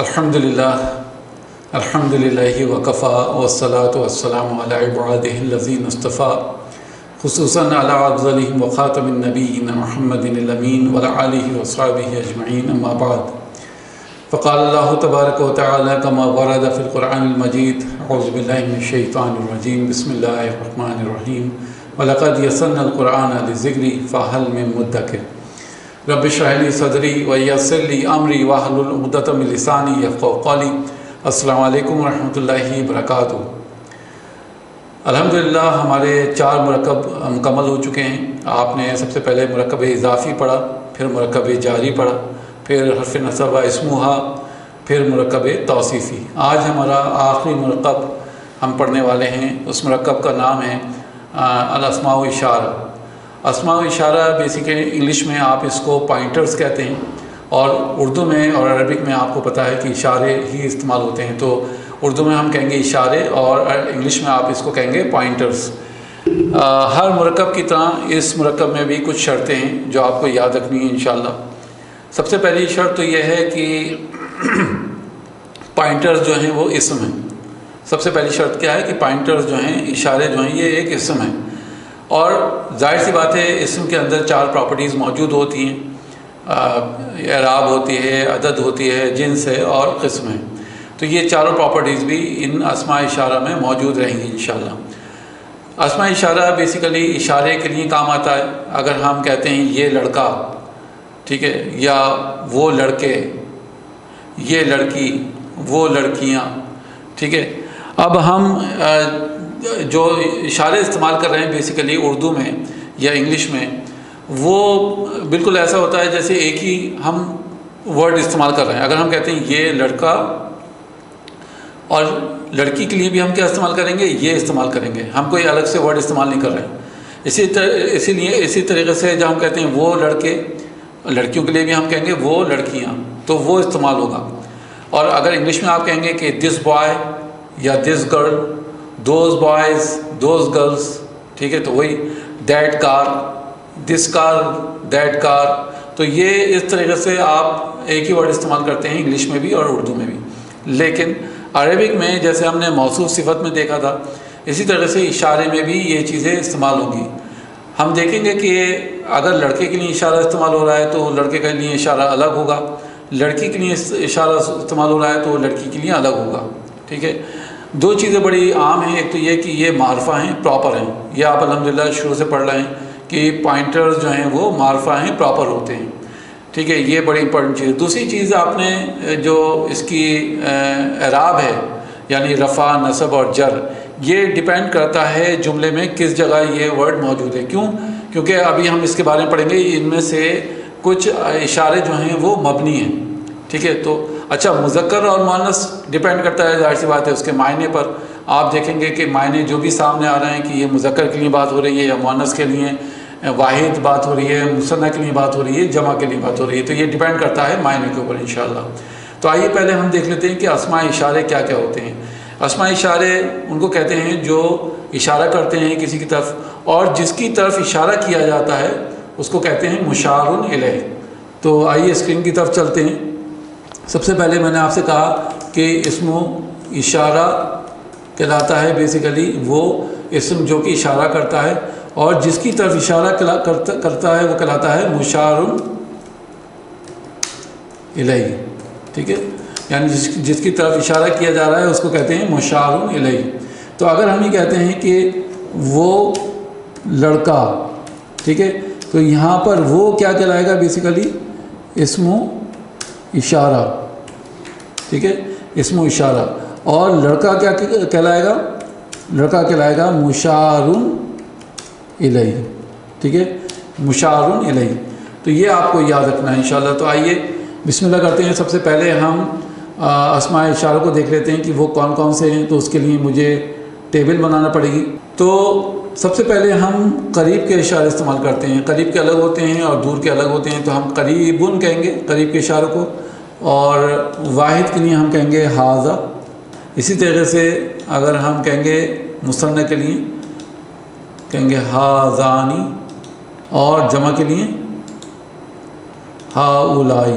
الحمدللہ وکفا والصلاة والسلام علی عبادہ الذین اصطفیٰ خصوصاً علی افضلہم وخاتم النبیین محمد الامین وعلی آلہ وصحبہ اجمعین اما بعد فقال اللہ تبارک و تعالی کما ورد فی القرآن المجید اعوذ باللہ من الشیطان الرجیم بسم اللہ الرحمن الرحیم وَلَقَدْ يَسَّرْنَا الْقُرْآنَ لِلذِّكْرِ فَهَلْ مِن مُدَّكِرٍ رب اشرح لي صدری ویسر لی امری واحلل عقدۃ من لسانی یفقہوا قولی۔ السلام علیکم ورحمۃ اللہ وبرکاتہ۔ الحمدللہ ہمارے 4 مرکب مکمل ہو چکے ہیں۔ آپ نے سب سے پہلے مرکب اضافی پڑھا، پھر مرکب جاری پڑھا، پھر حرف نصب اسمہا، پھر مرکب توصیفی۔ آج ہمارا آخری مرکب ہم پڑھنے والے ہیں، اس مرکب کا نام ہے الاسماء و اشارہ۔ اسماء و اشارہ بیسیکلی انگلش میں آپ اس کو پوائنٹرز کہتے ہیں، اور اردو میں اور عربک میں آپ کو پتہ ہے کہ اشارے ہی استعمال ہوتے ہیں، تو اردو میں ہم کہیں گے اشارے اور انگلش میں آپ اس کو کہیں گے پوائنٹرز۔ ہر مرکب کی طرح اس مرکب میں بھی کچھ شرطیں ہیں جو آپ کو یاد رکھنی ہیں انشاءاللہ۔ سب سے پہلی شرط تو یہ ہے کہ پوائنٹرز جو ہیں وہ اسم ہیں۔ سب سے پہلی شرط کیا ہے کہ پوائنٹرز جو ہیں، اشارے جو ہیں، یہ ایک اسم ہیں، اور ظاہر سی بات ہے اسم کے اندر 4 پراپرٹیز موجود ہوتی ہیں، اعراب ہوتی ہے، عدد ہوتی ہے، جنس ہے اور قسم ہے۔ تو یہ چاروں پراپرٹیز بھی ان اسماء اشارہ میں موجود رہیں گی انشاءاللہ۔ اسماء اشارہ بیسیکلی اشارے کے لیے کام آتا ہے۔ اگر ہم کہتے ہیں یہ لڑکا، ٹھیک ہے، یا وہ لڑکے، یہ لڑکی، وہ لڑکیاں، ٹھیک ہے۔ اب ہم جو اشارے استعمال کر رہے ہیں بیسیکلی اردو میں یا انگلش میں، وہ بالکل ایسا ہوتا ہے جیسے ایک ہی ہم ورڈ استعمال کر رہے ہیں۔ اگر ہم کہتے ہیں یہ لڑکا، اور لڑکی کے لیے بھی ہم کیا استعمال کریں گے؟ یہ استعمال کریں گے، ہم کوئی الگ سے ورڈ استعمال نہیں کر رہے ہیں۔ اسی طریقے سے جب ہم کہتے ہیں وہ لڑکے، لڑکیوں کے لیے بھی ہم کہیں گے وہ لڑکیاں، تو وہ استعمال ہوگا۔ اور اگر انگلش میں آپ کہیں گے کہ دس بوائے یا this girl, those boys, those girls, ٹھیک ہے، تو وہی that car, this car, that car, تو یہ اس طریقے سے آپ ایک ہی ورڈ استعمال کرتے ہیں انگلش میں بھی اور اردو میں بھی۔ لیکن عربک میں جیسے ہم نے موصوف صفت میں دیکھا تھا، اسی طرح سے اشارے میں بھی یہ چیزیں استعمال ہوں گی۔ ہم دیکھیں گے کہ اگر لڑکے کے لیے اشارہ استعمال ہو رہا ہے تو لڑکے کے لیے اشارہ الگ ہوگا، لڑکی کے لیے اشارہ استعمال ہو رہا ہے تو لڑکی کے لیے الگ ہوگا، ٹھیک ہے۔ 2 چیزیں بڑی عام ہیں، ایک تو یہ کہ یہ معرفہ ہیں، پراپر ہیں، یہ آپ الحمدللہ شروع سے پڑھ رہے ہیں کہ پوائنٹرز جو ہیں وہ معرفہ ہیں، پراپر ہوتے ہیں، ٹھیک ہے، یہ بڑی امپورٹنٹ چیز ہے۔ دوسری چیز آپ نے جو اس کی اعراب ہے، یعنی رفع، نصب اور جر، یہ ڈیپینڈ کرتا ہے جملے میں کس جگہ یہ ورڈ موجود ہے۔ کیونکہ ابھی ہم اس کے بارے میں پڑھیں گے، ان میں سے کچھ اشارے جو ہیں وہ مبنی ہیں، ٹھیک ہے۔ تو اچھا، مذکر اور مؤنث ڈیپینڈ کرتا ہے، ظاہر سی بات ہے، اس کے معنی پر۔ آپ دیکھیں گے کہ معنی جو بھی سامنے آ رہے ہیں کہ یہ مذکر کے لیے بات ہو رہی ہے یا مؤنث کے لیے واحد بات ہو رہی ہے، مثنیٰ کے لیے بات ہو رہی ہے، جمع کے لیے بات ہو رہی ہے، تو یہ ڈیپینڈ کرتا ہے معنی کے اوپر انشاءاللہ۔ تو آئیے پہلے ہم دیکھ لیتے ہیں کہ اسماء اشارے کیا کیا ہوتے ہیں۔ اسماء اشارے ان کو کہتے ہیں جو اشارہ کرتے ہیں کسی کی طرف، اور جس کی طرف اشارہ کیا جاتا ہے اس کو کہتے ہیں مشار الیہ۔ تو آئیے اسکرین کی طرف چلتے ہیں۔ سب سے پہلے میں نے آپ سے کہا کہ اسم اشارہ کہلاتا ہے بیسیکلی وہ اسم جو کہ اشارہ کرتا ہے، اور جس کی طرف اشارہ کرتا ہے وہ کہلاتا ہے مشار الیہ، ٹھیک ہے، یعنی جس کی طرف اشارہ کیا جا رہا ہے اس کو کہتے ہیں مشار الیہ۔ تو اگر ہم یہ کہتے ہیں کہ وہ لڑکا، ٹھیک ہے، تو یہاں پر وہ کیا کہلائے گا؟ بیسیکلی اسم اشارہ، ٹھیک ہے، اسم و اشارہ۔ اور لڑکا کیا کہلائے گا؟ لڑکا کہلائے گا مشار الیہ، ٹھیک ہے، مشار الیہ۔ تو یہ آپ کو یاد رکھنا ہے انشاءاللہ۔ تو آئیے بسم اللہ کرتے ہیں۔ سب سے پہلے ہم اسماء اشاروں کو دیکھ لیتے ہیں کہ وہ کون کون سے ہیں، تو اس کے لیے مجھے ٹیبل بنانا پڑے گی۔ تو سب سے پہلے ہم قریب کے اشارے استعمال کرتے ہیں۔ قریب کے الگ ہوتے ہیں اور دور کے الگ ہوتے ہیں، تو ہم قریبن کہیں گے قریب کے اشاروں کو، اور واحد کے لیے ہم کہیں گے ھذا۔ اسی طریقے سے اگر ہم کہیں گے مثنیٰ کے لیے کہیں گے ھذانی، اور جمع کے لیے ہؤلائی۔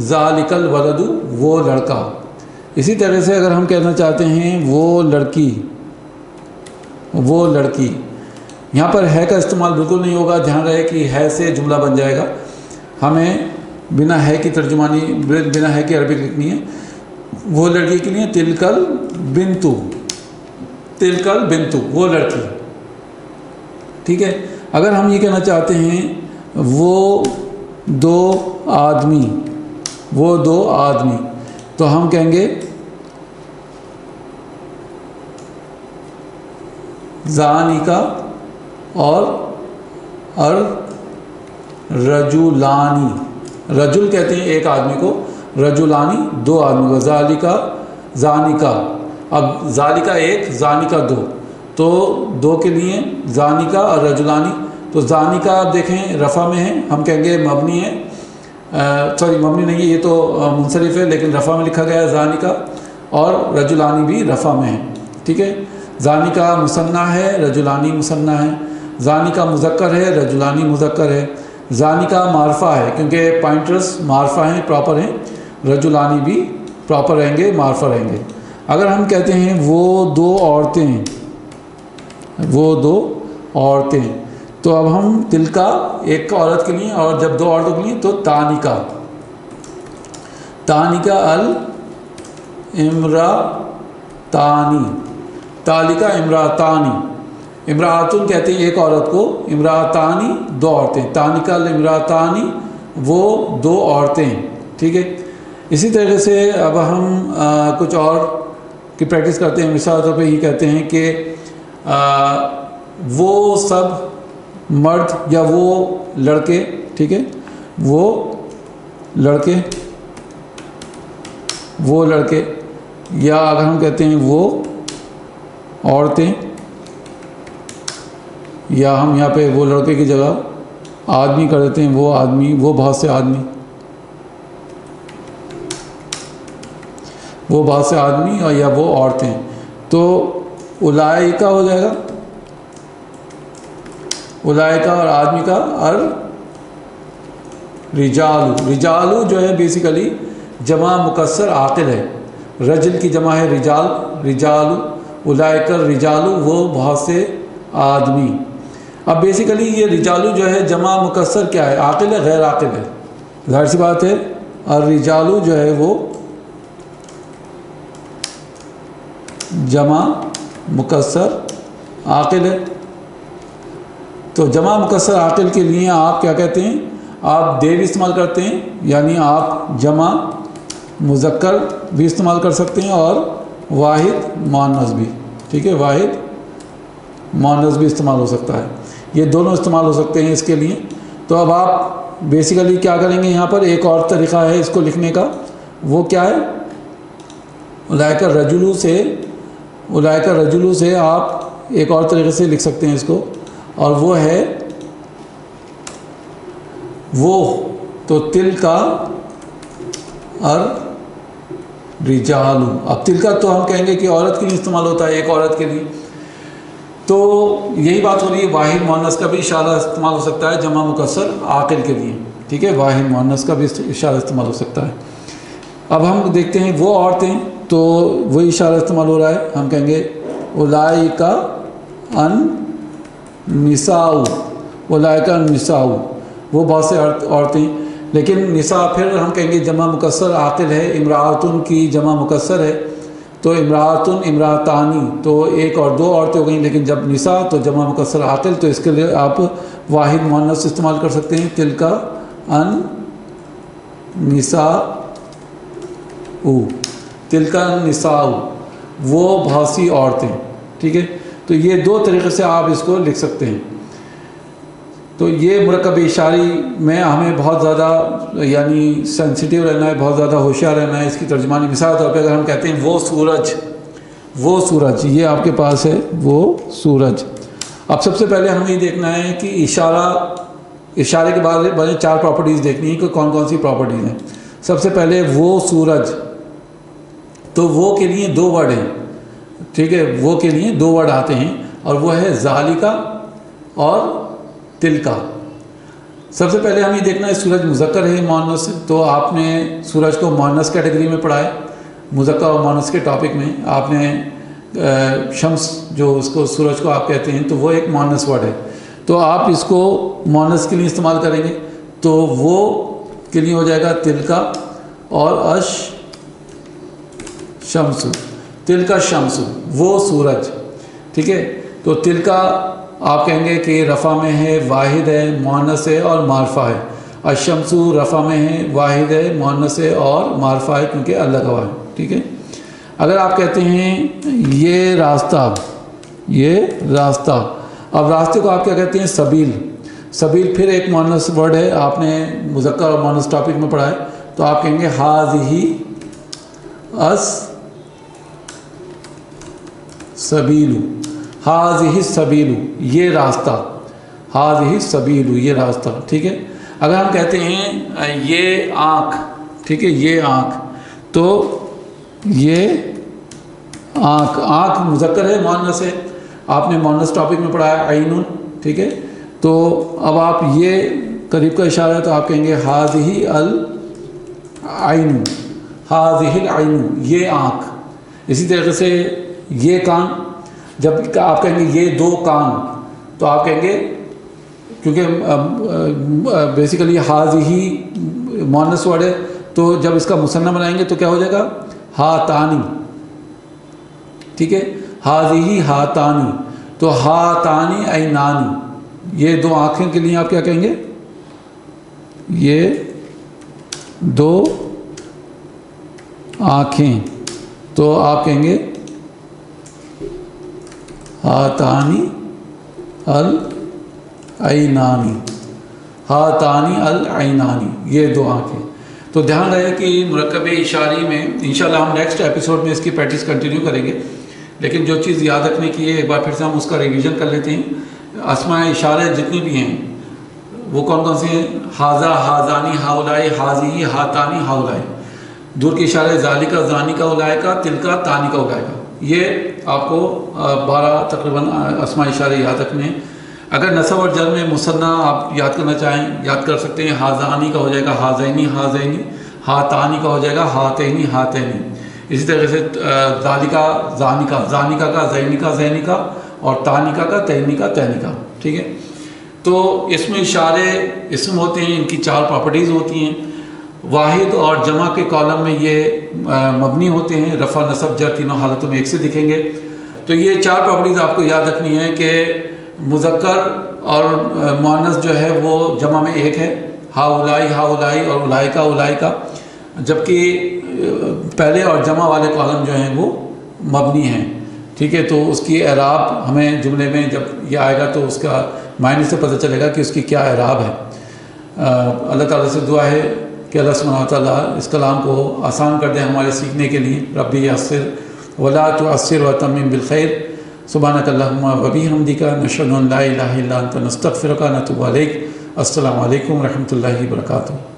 ذالک الولد وہ لڑکا. اسی طرح سے اگر ہم کہنا چاہتے ہیں وہ لڑکی، وہ لڑکی، یہاں پر ہے کا استعمال بالکل نہیں ہوگا. دھیان رہے کہ ہے سے جملہ بن جائے گا. ہمیں بنا ہے کی ترجمانی، بنا ہے کی عربک لکھنی ہے. وہ لڑکی کے لیے تلکل بنتو، تلکل بنتو وہ لڑکی. ٹھیک ہے. اگر ہم یہ کہنا چاہتے ہیں وہ دو آدمی، وہ دو آدمی، تو ہم کہیں گے زانیکا اور رجولانی. رجل کہتے ہیں ایک آدمی کو، رجولانی دو آدمی کو. ذالکا زانیکا، اب ذالکا ایک، زانیکا دو، تو دو کے لیے زانیکا اور رجولانی. تو زانیکا آپ دیکھیں رفع میں ہے، ہم کہیں گے مبنی ہے، سوری مبنی نہیں ہے، یہ تو منصرف ہے لیکن رفع میں لکھا گیا ہے زانیکا، اور رجولانی بھی رفع میں ہے. ٹھیک ہے. زانیکا مثنیٰ ہے، رجولانی مثنیٰ ہے. زانیکا مذکر ہے، رجولانی مذکر ہے. زانیکا معرفہ ہے کیونکہ پوائنٹرز معرفہ ہیں، پراپر ہیں. رجولانی بھی پراپر رہیں گے، معرفہ رہیں گے. اگر ہم کہتے ہیں وہ دو عورتیں، وہ دو عورتیں، تو اب ہم تلکا ایک عورت کے لیے، اور جب دو عورتوں کے لیے تو تانیکا، تانیکا الامراتانی، تالکا امراتانی. امراتن کہتے ہیں ایک عورت کو، امراتانی دو عورتیں. تانیکا الامراتانی وہ دو عورتیں. ٹھیک ہے. اسی طریقے سے اب ہم کچھ اور کی پریکٹس کرتے ہیں. مثال طور پہ یہ کہتے ہیں کہ وہ سب مرد یا وہ لڑکے. ٹھیک ہے. وہ لڑکے، وہ لڑکے، یا اگر ہم کہتے ہیں وہ عورتیں، یا ہم یہاں پہ وہ لڑکے کی جگہ آدمی کر دیتے ہیں، وہ آدمی، وہ بہت سے آدمی، وہ بہت سے آدمی، اور یا وہ عورتیں. تو اولائکا ہو جائے گا، اولائکا اور آدمی کا رجالو. رجالو جو ہے بیسیکلی جمع مکسر عاقل ہے. رجل کی جمع ہے رجال، رجالو. اولائکا رجالو وہ بہت سے آدمی. اب بیسیکلی یہ رجالو جو ہے جمع مکسر کیا ہے؟ عاقل ہے، غیر عاقل ہے؟ ظاہر سی بات ہے. اور رجالو جو ہے وہ جمع مکسر عاقل ہے. تو جمع مکسر عاقل کے لیے آپ کیا کہتے ہیں؟ آپ دے بھی استعمال کرتے ہیں، یعنی آپ جمع مذکر بھی استعمال کر سکتے ہیں اور واحد مؤنث بھی. ٹھیک ہے. واحد مؤنث بھی استعمال ہو سکتا ہے. یہ دونوں استعمال ہو سکتے ہیں اس کے لیے. تو اب آپ بیسیکلی کیا کریں گے؟ یہاں پر ایک اور طریقہ ہے اس کو لکھنے کا. وہ کیا ہے؟ اولئک رجلو سے، اولئک رجلو سے آپ ایک اور طریقے سے لکھ سکتے ہیں اس کو، اور وہ ہے وہ. تو تل کا اور رجالو. اب تل کا تو ہم کہیں گے کہ عورت کے لیے استعمال ہوتا ہے، ایک عورت کے لیے. تو یہی بات ہو رہی ہے، واحد مؤنث کا بھی اشارہ استعمال ہو سکتا ہے جمع مکسر عاقل کے لیے. ٹھیک ہے. واحد مؤنث کا بھی اشارہ استعمال ہو سکتا ہے. اب ہم دیکھتے ہیں وہ عورتیں، تو وہی اشارہ استعمال ہو رہا ہے. ہم کہیں گے اولئک النساء، اولئک النساء وہ بہت سے عورتیں. لیکن نساء پھر ہم کہیں گے جمع مکسر عاقل ہے. امراۃن کی جمع مکسر ہے، تو امراۃن امراتانی تو ایک اور دو عورتیں ہو گئیں. لیکن جب نساء تو جمع مکسر عاقل، تو اس کے لیے آپ واحد مؤنث استعمال کر سکتے ہیں. تلک النساء، تلک النساء وہ بہت سی عورتیں. ٹھیک ہے. تو یہ دو طریقے سے آپ اس کو لکھ سکتے ہیں. تو یہ مرکب اشاری میں ہمیں بہت زیادہ یعنی سینسیٹیو رہنا ہے، بہت زیادہ ہوشیار رہنا ہے اس کی ترجمانی. مثال طور پہ اگر ہم کہتے ہیں وہ سورج، وہ سورج، یہ آپ کے پاس ہے وہ سورج. اب سب سے پہلے ہمیں یہ دیکھنا ہے کہ اشارے کے بعد بڑے چار پراپرٹیز دیکھنی ہے کہ کون کون سی پراپرٹیز ہیں. سب سے پہلے وہ سورج، تو وہ کے لیے دو ورڈ ہیں. ٹھیک ہے. وہ کے لیے دو ورڈ آتے ہیں، اور وہ ہے ذالکا اور تلکا. سب سے پہلے ہمیں دیکھنا ہے سورج مذکر ہے مؤنث، تو آپ نے سورج کو مؤنث کیٹیگری میں پڑھا ہے، مذکر اور مؤنث کے ٹاپک میں آپ نے شمس جو اس کو سورج کو آپ کہتے ہیں تو وہ ایک مؤنث ورڈ ہے، تو آپ اس کو مؤنث کے لیے استعمال کریں گے تو وہ کے لیے ہو جائے گا تلکا اور شمس، تلکا شمس وہ سورج، ٹھیک ہے۔ تو تلکا آپ کہیں گے کہ رفع میں ہے، واحد ہے، مؤنث ہے اور معرفہ ہے، الشمس رفع میں ہے، واحد ہے، مؤنث ہے اور معرفہ ہے کیونکہ اللہ گواہ ہے، ٹھیک ہے۔ اگر آپ کہتے ہیں یہ راستہ، اب راستے کو آپ کیا کہتے ہیں؟ سبیل، سبیل پھر ایک مؤنث ورڈ ہے، آپ نے مذکر اور مؤنث ٹاپک میں پڑھا ہے، تو آپ کہیں گے ہاذہ السبیل، ہاذہ السبیل یہ راستہ، ہاذہ السبیل یہ راستہ، ٹھیک ہے۔ اگر ہم کہتے ہیں یہ آنکھ، ٹھیک ہے، یہ آنکھ، تو یہ آنکھ مذکر ہے، مؤنث ہے، آپ نے مؤنث ٹاپک میں پڑھا ہے عین، ٹھیک ہے۔ تو اب آپ یہ قریب کا اشارہ ہے تو آپ کہیں گے ہاذہ العین، ہاذہ العین یہ آنکھ۔ اسی طریقے سے یہ کان، جب آپ کہیں گے یہ دو کان تو آپ کہیں گے، کیونکہ بیسیکلی ہاذہ مؤنث ورڈ ہے تو جب اس کا مثنیٰ بنائیں گے تو کیا ہو جائے گا؟ ہاتانی، ٹھیک ہے، ہاذہ ہاتانی، تو ہاتانی عینانی یہ دو آنکھیں کے لیے آپ کیا کہیں گے؟ یہ دو آنکھیں، تو آپ کہیں گے ہاتانی العینانی، ہاتانی العینانی یہ دو آنکھیں۔ تو دھیان رہے کہ مرکب اشاری میں انشاءاللہ ہم نیکسٹ ایپیسوڈ میں اس کی پریکٹس کنٹینیو کریں گے، لیکن جو چیز یاد رکھنے کی ہے ایک بار پھر سے ہم اس کا ریویژن کر لیتے ہیں۔ اسماء اشارے جتنی بھی ہیں وہ کون کون سے ہیں؟ ہاذا، ہاذانی، ہاؤلائی، ہاذہ، ہاتانی، ہاؤلائی۔ دور کے اشارے ذالکا، ذانکا، اولائکا، تلکا، تانکا، اولائکا۔ یہ آپ کو 12 تقریباً اسماء اشارے یاد رکھنے ہیں۔ اگر نصب اور جر میں مثنیٰ آپ یاد کرنا چاہیں یاد کر سکتے ہیں، ہاذانی کا ہو جائے گا ہاذینی، ہاذینی، ہاتانی کا ہو جائے گا ہاتینی، ہاتینی۔ اسی طریقے سے ذالکا، ذانکا، ذانکا کا زینکا، زینکا، اور تانکا کا تینکا، تینکا، ٹھیک ہے۔ تو اسم اشارے اسم ہوتے ہیں، ان کی 4 پراپرٹیز ہوتی ہیں، واحد اور جمع کے کالم میں یہ مبنی ہوتے ہیں، رفع، نصب، جر تینوں حالتوں میں ایک سے دکھیں گے۔ تو یہ 4 پراپرٹیز آپ کو یاد رکھنی ہے کہ مذکر اور مؤنث جو ہے وہ جمع میں ایک ہے، ہاؤلائی، ہاؤلائی، اور اولائکا، اولائکا، جبکہ پہلے اور جمع والے کالم جو ہیں وہ مبنی ہیں، ٹھیک ہے۔ تو اس کی اعراب ہمیں جملے میں جب یہ آئے گا تو اس کا معنی سے پتہ چلے گا کہ اس کی کیا اعراب ہے۔ اللہ تعالیٰ سے دعا ہے کہ اللہ سبحانہ وتعالیٰ اس کلام کو آسان کر دے ہمارے سیکھنے کے لیے۔ ربی یسر ولا تعسر وتمم بالخیر۔ سبحانک اللہم وبحمدک، نشہد ان لا الہ الا انت، نستغفرک ونتوب الیک۔ السلام علیکم ورحمۃ اللہ وبرکاتہ۔